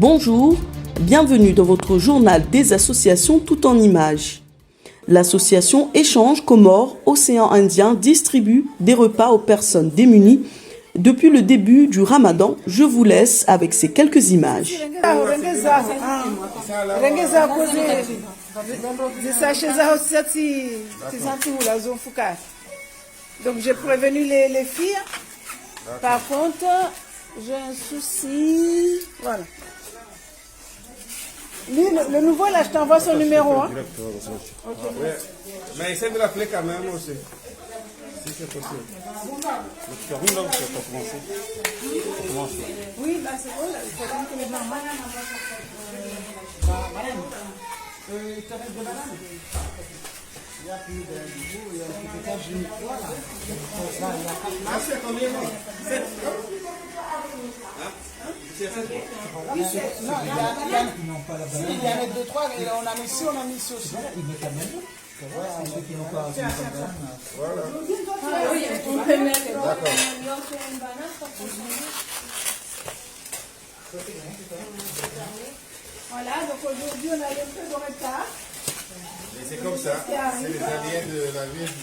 Bonjour, bienvenue dans votre journal des associations tout en images. L'association Échange Comores Océan Indien distribue des repas aux personnes démunies depuis le début du Ramadan. Je vous laisse avec ces quelques images. Donc j'ai prévenu les filles. Par contre, j'ai un souci. Voilà. Lui, le nouveau, là, je t'envoie son numéro. Hein. Okay. Ouais. Mais essaie de l'appeler quand même aussi. Si c'est possible. Tu arrives là où tu vas commencer. Oui, là, c'est bon. Là. Il faut que les mamans. Il te reste de banane. Il y a plus de niveau, il y a plus de cajou. Voilà. Ah, c'est combien? 7. Il y en a 2, 3, on a mis ici, on a mis ici aussi. Voilà. Voilà, donc aujourd'hui on a un peu de retard. Et c'est comme ça, c'est les alliés de la ville.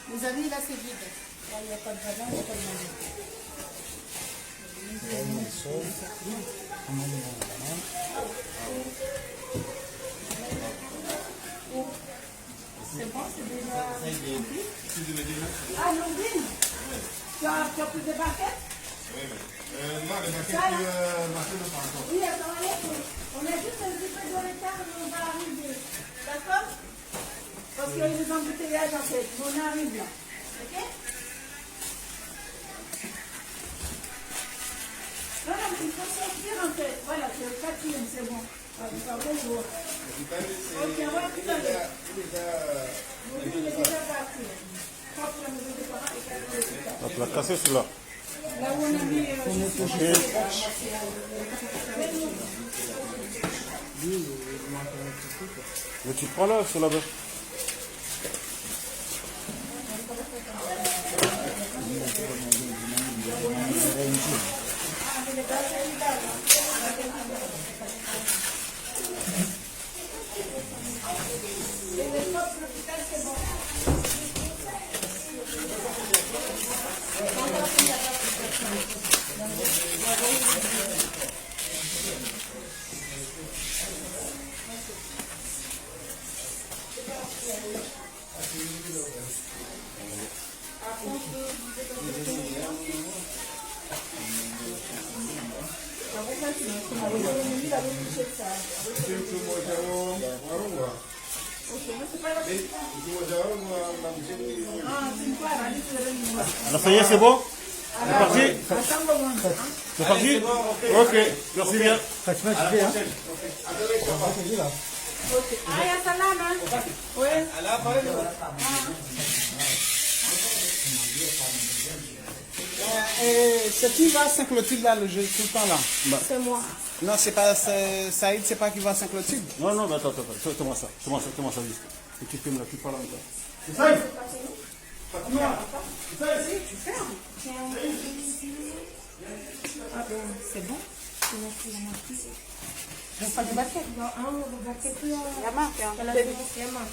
Vous avez là c'est vide. Il n'y a pas de banane, il n'y a pas de banane. C'est bon, c'est déjà. Ah, Londine, tu as plus de barquettes? Oui, mais. Non, les maquettes, pas encore. Oui, attends, on a juste un petit peu de retard, mais on va arriver. D'accord? Parce qu'il y a eu des embouteillages en fait. On arrive là. Ok? Non, non, mais il faut sortir en fait. Voilà, c'est le quatrième, c'est bon. Ok, on va tout à l'heure. Il est déjà parti. Tu l'as cassé celui-là. Là où on a mis. Mais tu prends là, sur la bas. Là, ça y est, c'est bon? C'est parti? C'est parti? Ok, merci bien. Ah, il y a ça là, non? Oui. C'est qui va à Saint-Clotilde là, le jeu, tout le temps là? C'est moi. Non, c'est pas Saïd, c'est pas qui va à Saint-Clotilde? Non, non, mais attends, fais-moi ça. Fais-moi ça, juste. Et tu filmes là, tu parles encore. C'est ça? Fatima, c'est ça ici? Tu fermes. Ah ben, c'est bon. Je pas de baquette. Non, de baquette. La marque, hein. La marque,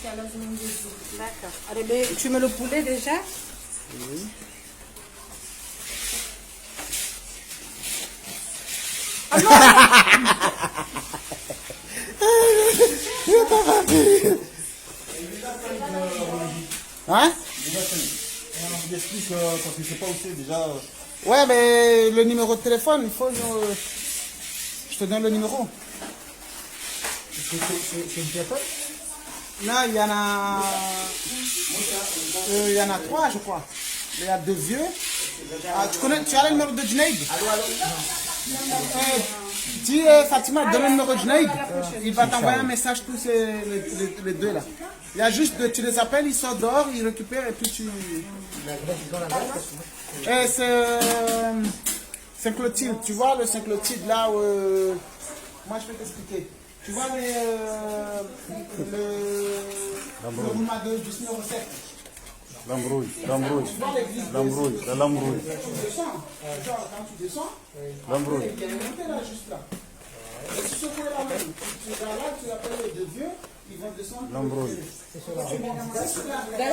elle a besoin de dessus. D'accord. Allez, ben, tu mets le poulet déjà? Oui. Ah non! Hein? On explique parce que je sais pas où c'est déjà. Ouais, mais le numéro de téléphone, il faut. Je te donne le numéro. C'est une personne? Non, il y en a. Il y en a 3, je crois. Il y a 2 vieux Ah, tu as le numéro de Junaid? Dis Fatima, donne le numéro de Junaid. Il va t'envoyer un message, tous les deux là. Il y a juste, tu les appelles, ils sortent dehors, ils récupèrent et puis tu... C'est Clotilde, tu vois le Saint-Clotilde là où... Moi je vais t'expliquer. Tu vois le roulement du numéro 7. L'embrouille. Tu vois l'église L'embrouille. tu descends, quand tu descends, L'embrouille. il y a une montée là, juste là. Et tu secoues la main. Tu vas là, tu appelles les deux vieux, ils vont descendre. L'embrouille. Dans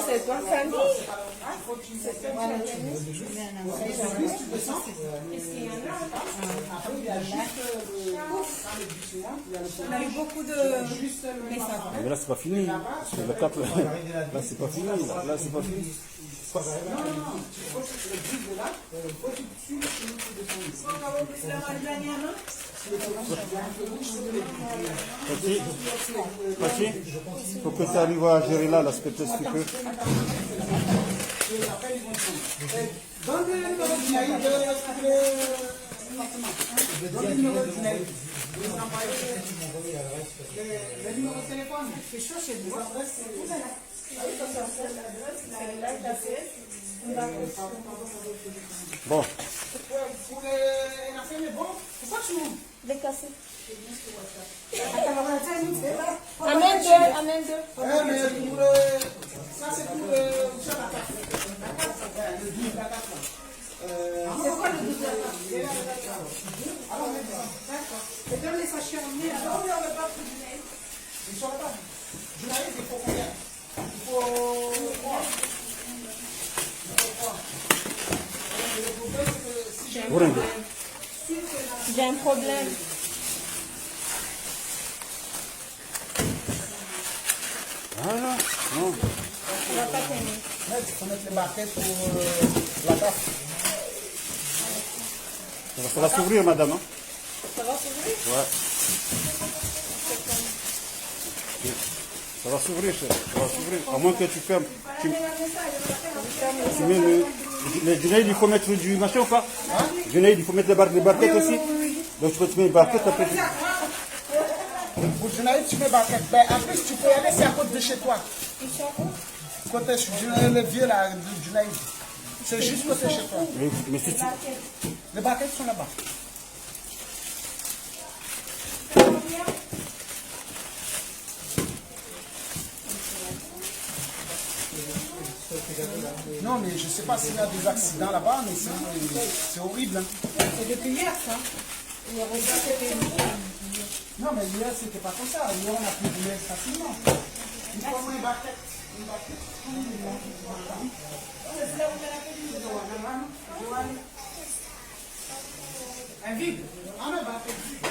cette bonne famille. Tu descends. Après, il y a juste On a eu beaucoup de messages. Mais là, c'est pas fini. Le cap, là, c'est pas fini. Là, c'est pas fini. Pachi, faut que tu arrives à gérer là, ce que tu peux. Donne le numéro de Junaid, donne le numéro de Junaid. Le numéro de téléphone, c'est chaud chez vous. Bon, Pour la fin, mais bon, pourquoi tu m'ouvres? Décassé. Amène deux. Mais pour ça, c'est pour sur la carte. Le 12 de la carte là. C'est quoi le 12 de la Alors, d'accord. Et donne les sachets emmenés alors. On ne pas plus Junaid. Ils sont là-bas. Junaid, il faut combien? Il faut 3. Le problème, c'est que si j'ai J'ai un problème. voilà. Non. On va pas t'aimer. il faut mettre les barquettes pour la table. Ça va s'ouvrir, madame. Hein? Ça va s'ouvrir? Ouais. Ça va s'ouvrir, cher. Ça va s'ouvrir. À moins que tu fermes. Tu mets le Junaid, il faut mettre du machin ou pas? Junaid, il faut mettre les barquettes aussi. Donc tu peux te mettre les barquettes après. Pour Junaid, tu mets barquette. Ben, en plus, tu peux y aller, c'est à côté de chez toi. Côté le vieux là, de Junaid. C'est juste côté chez toi. Mais si tu... Les barquettes sont là-bas. Non, mais je ne sais pas s'il y a des accidents là-bas, mais c'est horrible. Hein. C'est depuis hier ça. Non, mais hier, c'était pas comme ça. Hier, on a pu rouler facilement. Il faut moins une barquette. Un vide. Ah non, barquette vide.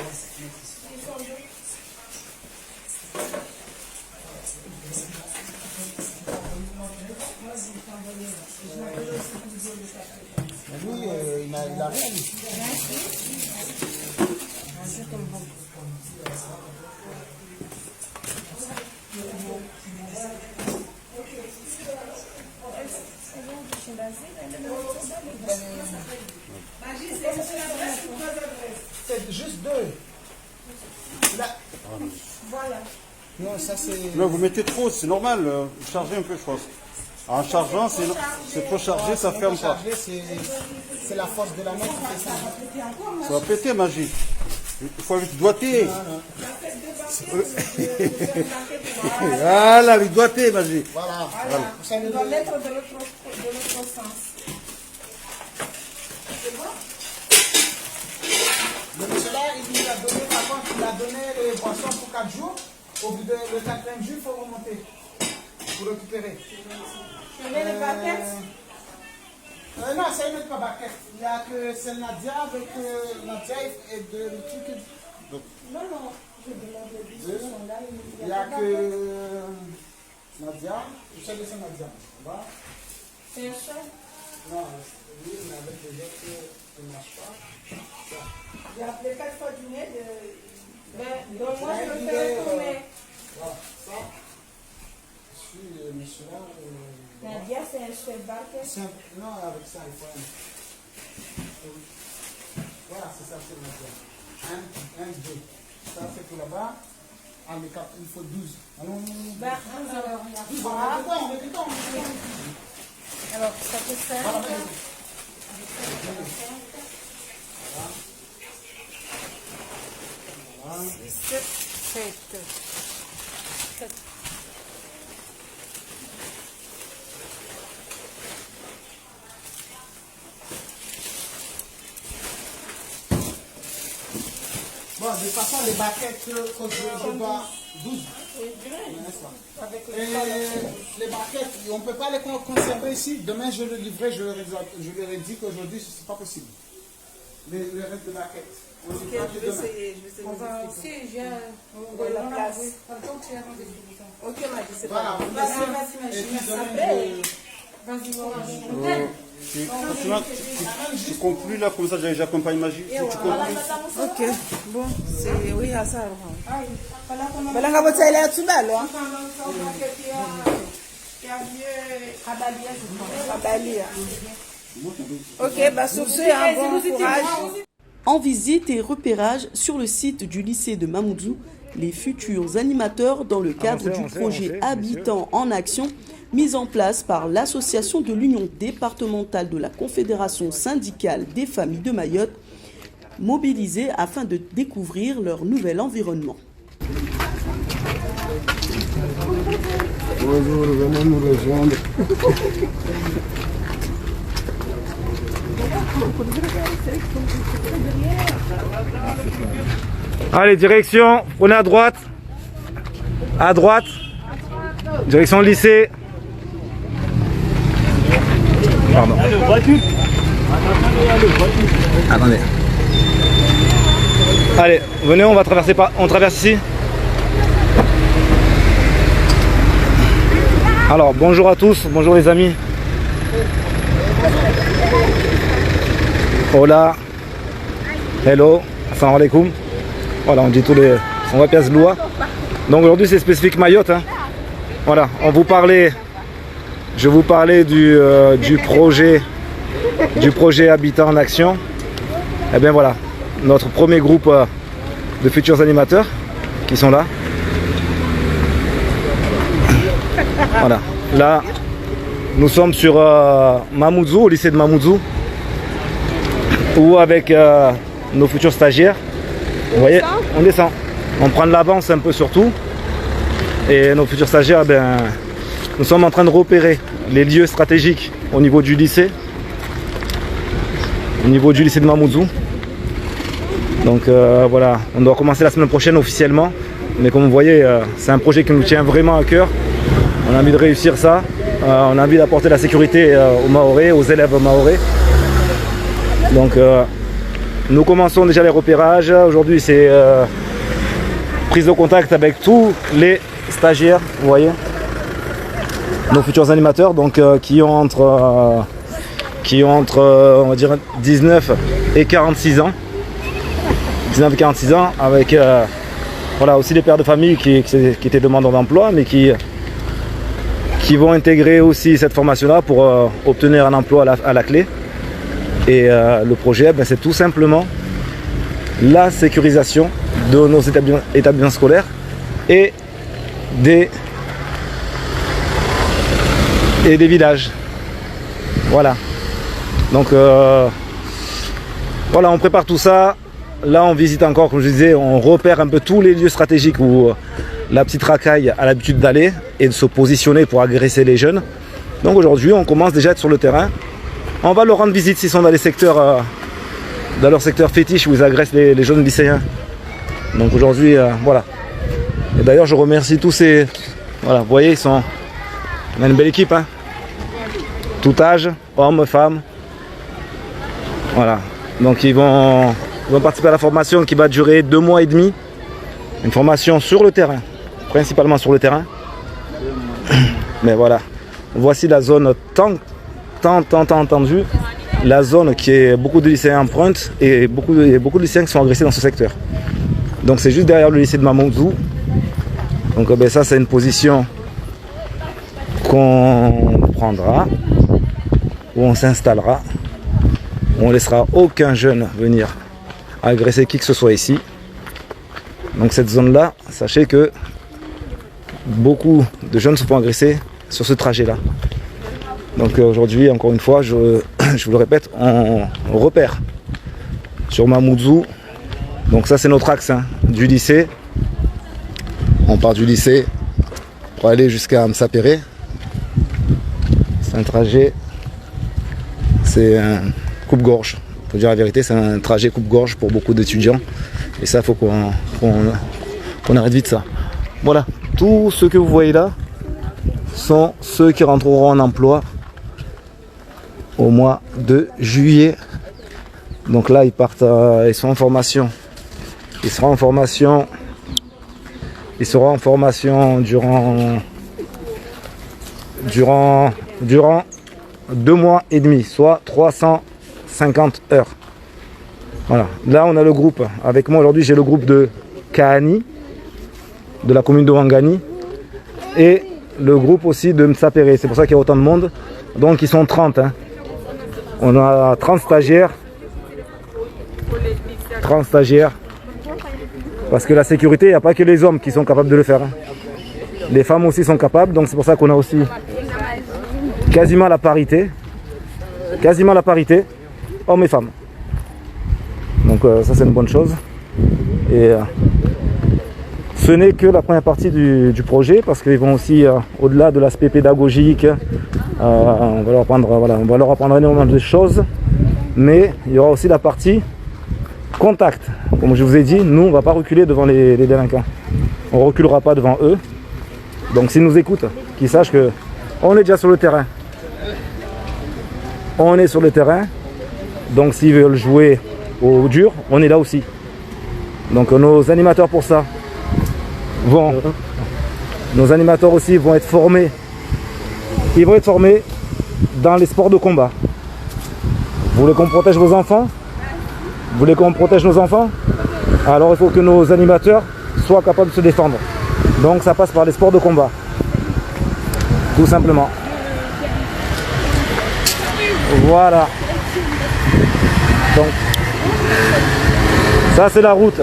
Lui, il a rien dit. C'est juste deux. Là. Voilà. Non, ça c'est... Là, vous mettez trop, c'est normal. Chargez un peu, je pense. En chargeant, c'est trop chargé, ça ferme pas. C'est la force de la main qui fait ça. Ça va péter, magie. Il faut vite doigter. Voilà, vite doigter, magie. Voilà. On doit mettre de l'autre sens. Le monsieur là, il nous a donné, par contre, il a donné les boissons pour 4 jours. Au bout de le 4e jour, il faut remonter pour récupérer. Tu mets les barquettes? Non, c'est une autre barquette. Il y a que c'est Nadia avec Nadia et de trucs. Non, je demande les bus qui sont là. Il y a que Nadia. Je sais que c'est Nadia. C'est un chat? Non, lui, il avait des autres qui ne marchent pas. J'ai appelé 4 fois du nez. Donc moi, je me fais retourner. Voilà, ça. Je suis monsieur là. Nadia, c'est un chef barquette. Non, avec ça, il faut un. Voilà, c'est ça, c'est le plan. 1, 2. Ça, c'est pour là-bas. Ah, mais il faut 12. Allons, 12, on met dedans. Alors, ça fait 5. Voilà. 7, 7. Bon, de toute façon, les baquettes, je dois 12. Avec Et les baquettes, on ne peut pas les conserver ici. Demain, je le livrerai, je leur ai dit qu'aujourd'hui, ce n'est pas possible. Le reste de baquettes. On le livrera que demain. Si, j'ai la place. Ok, c'est Voilà, pas vous laissez. Et puis demain, Tu conclus là, comme ça j'accompagne Magie. Tu conclus. Ok, bon, c'est oui, à ça. Balanga botsa ile tu balo. Ok, bah sur ce, un bon courage. En visite et repérage sur le site du lycée de Mamoudzou, les futurs animateurs dans le cadre du projet Habitants en Action mis en place par l'association de l'Union départementale de la Confédération syndicale des familles de Mayotte, mobilisés afin de découvrir leur nouvel environnement. Bonjour, venez nous rejoindre. Allez, direction, prenez à droite. À droite. Direction lycée. Pardon. Attendez. Allez, venez, on va traverser on traverse ici. Alors, bonjour à tous, bonjour les amis. Hola. Hello. Assalamu alaikum. Voilà, on dit tous les... On va pièce lois. Donc aujourd'hui c'est spécifique Mayotte. Hein. Voilà, je vous parlais du projet Habitat en Action. Et bien voilà, notre premier groupe de futurs animateurs qui sont là. Voilà, là nous sommes sur Mamoudzou, au lycée de Mamoudzou, où avec nos futurs stagiaires, vous voyez, on descend, on prend de l'avance un peu sur tout. Et nos futurs stagiaires, ben, nous sommes en train de repérer les lieux stratégiques au niveau du lycée. Au niveau du lycée de Mamoudzou. Donc voilà, on doit commencer la semaine prochaine officiellement. Mais comme vous voyez, c'est un projet qui nous tient vraiment à cœur. On a envie de réussir ça. On a envie d'apporter la sécurité aux Mahorais, aux élèves mahorais. Donc nous commençons déjà les repérages. Aujourd'hui c'est prise de contact avec tous les stagiaires, vous voyez, nos futurs animateurs, donc qui ont entre on va dire 19 et 46 ans, 19 et 46 ans, avec voilà aussi des pères de famille qui étaient demandeurs d'emploi, mais qui vont intégrer aussi cette formation-là pour obtenir un emploi à la clé. Et le projet, ben, c'est tout simplement la sécurisation de nos établissements scolaires et des villages. Voilà. Donc voilà, on prépare tout ça. Là on visite encore, comme je disais, on repère un peu tous les lieux stratégiques où la petite racaille a l'habitude d'aller et de se positionner pour agresser les jeunes. Donc aujourd'hui on commence déjà à être sur le terrain. On va leur rendre visite s'ils sont dans les secteurs dans leur secteur fétiche où ils agressent les jeunes lycéens. Donc aujourd'hui voilà. Et d'ailleurs je remercie tous ces... Voilà, vous voyez, on a une belle équipe, hein. Tout âge, hommes, femmes. Voilà. Donc ils vont participer à la formation qui va durer 2 mois et demi. Une formation sur le terrain, principalement sur le terrain. Mais voilà. Voici la zone tant entendue. La zone qui est beaucoup de lycéens empruntent et beaucoup de lycéens qui sont agressés dans ce secteur. Donc c'est juste derrière le lycée de Mamoudzou. Donc ben, ça c'est une position qu'on prendra, où on s'installera. On ne laissera aucun jeune venir agresser qui que ce soit ici. Donc cette zone-là, sachez que beaucoup de jeunes se font agresser sur ce trajet-là. Donc aujourd'hui, encore une fois, je vous le répète, on repère sur Mamoudzou. Donc ça c'est notre axe hein, du lycée. On part du lycée pour aller jusqu'à Msapéré. C'est un trajet, c'est un coupe-gorge. Pour dire la vérité, c'est un trajet coupe-gorge pour beaucoup d'étudiants. Et ça, il faut qu'on arrête vite ça. Voilà, tous ceux que vous voyez là sont ceux qui rentreront en emploi au mois de juillet. Donc là, ils partent, ils sont en formation. Ils seront en formation. Ils seront en formation durant 2 mois et demi, soit 350 heures. Voilà. Là, on a le groupe. Avec moi aujourd'hui, j'ai le groupe de Kahani, de la commune de Wangani, et le groupe aussi de Msapéré. C'est pour ça qu'il y a autant de monde. Donc, ils sont 30. Hein. On a 30 stagiaires. 30 stagiaires. Parce que la sécurité, il n'y a pas que les hommes qui sont capables de le faire. Hein. Les femmes aussi sont capables. Donc, c'est pour ça qu'on a aussi quasiment la parité. Quasiment la parité, hommes et femmes. Donc ça c'est une bonne chose. Et ce n'est que la première partie du projet, parce qu'ils vont aussi au-delà de l'aspect pédagogique, on va leur apprendre énormément de choses, mais il y aura aussi la partie contact. Comme je vous ai dit, nous on ne va pas reculer devant les délinquants. On ne reculera pas devant eux. Donc s'ils nous écoutent, qu'ils sachent qu'on est déjà sur le terrain. On est sur le terrain, donc s'ils veulent jouer au dur, on est là aussi. Donc nos animateurs pour ça nos animateurs aussi vont être formés. Ils vont être formés dans les sports de combat. Vous voulez qu'on protège vos enfants? Vous voulez qu'on protège nos enfants? Alors il faut que nos animateurs soient capables de se défendre. Donc ça passe par les sports de combat. Tout simplement. Voilà. Donc, ça c'est la route.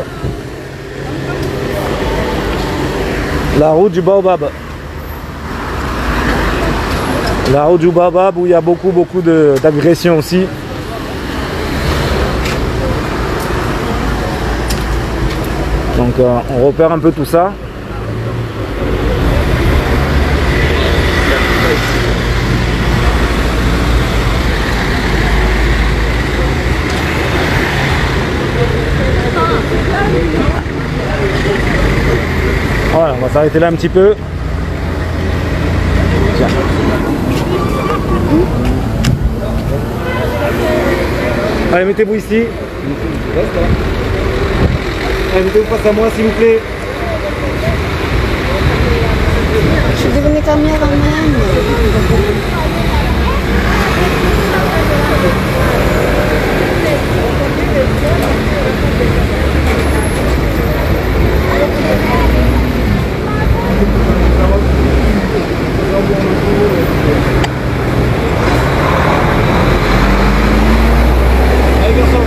La route du Baobab. La route du Baobab où il y a beaucoup d'agressions aussi. Donc on repère un peu tout ça. Voilà, on va s'arrêter là un petit peu. Tiens. Allez, mettez-vous ici. Allez, mettez-vous face à moi, s'il vous plaît. Je suis devenue caméraman. Allez, garçon.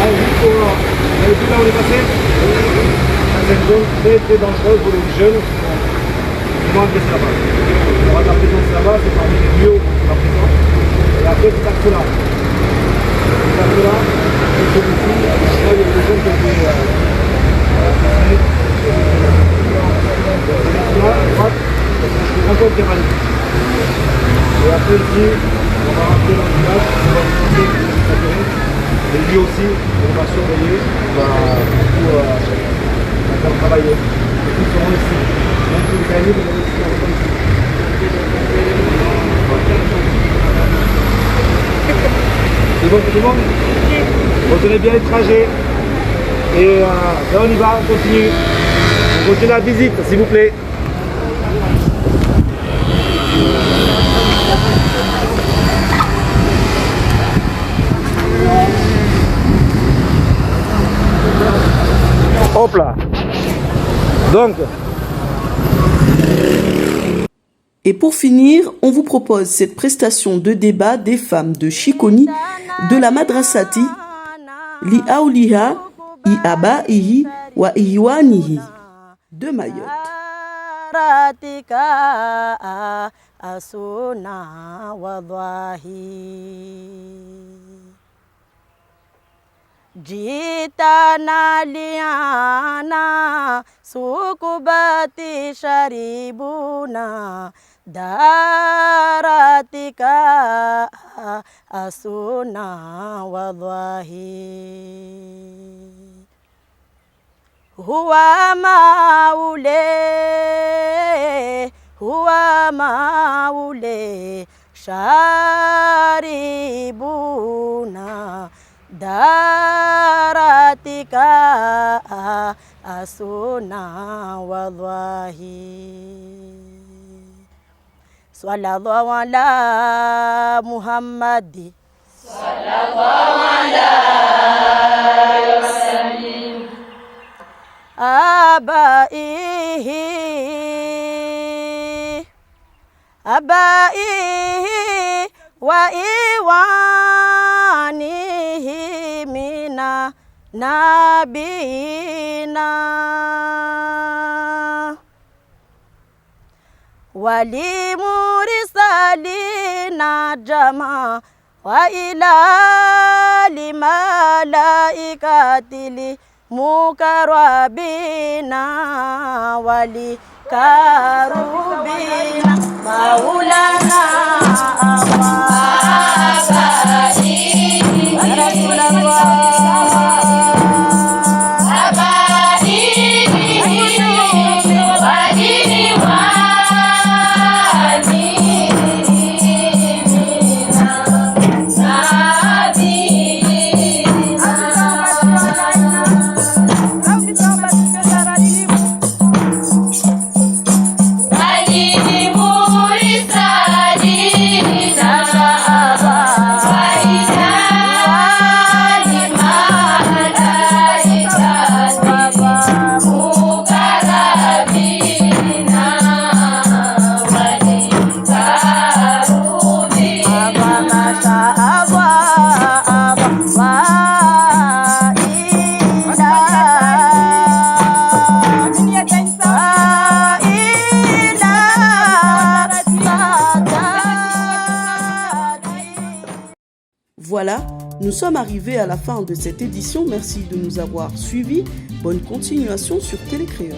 Allez, juste pour là où on est passé. C'est une zone très dangereuse pour les jeunes qui vont agresser là-bas. On aura de la présence là-bas, c'est parmi les lieux où on a présence. Et après, cet axe-là. Cet axe-là, c'est celui-ci. Là, il y a des jeunes qui ont été là, à droite, c'est encore qui rallie. Et après ici, on va rentrer dans le village, on va visiter le Sacré. Et lui aussi, on va surveiller, on va faire travailler. Et tous seront ici. Même si vous gagnez, vous allez ici, on va ici. C'est bon pour tout le monde? Retenez bien les trajets. Et là on y va, on continue. On continue la visite, s'il vous plaît. Hop là. Donc, Et pour finir, on vous propose cette prestation de débat des femmes de Chikoni de la Madrasati Li Auliha I Abaihi wa Iwanihi de Mayotte. Jitana liana sukubati sharibuna daratika asuna wadwahi huwa maule sharibuna daratika asuna wadwahi sallallahu ala Muhammadi sallallahu alaihi wasallam abaihi wa iwanihi mina nabina walimurisalina jama wa ilali malaikatili mukarwabina wali karubina maulana Voilà, nous sommes arrivés à la fin de cette édition. Merci de nous avoir suivis. Bonne continuation sur Télécréole.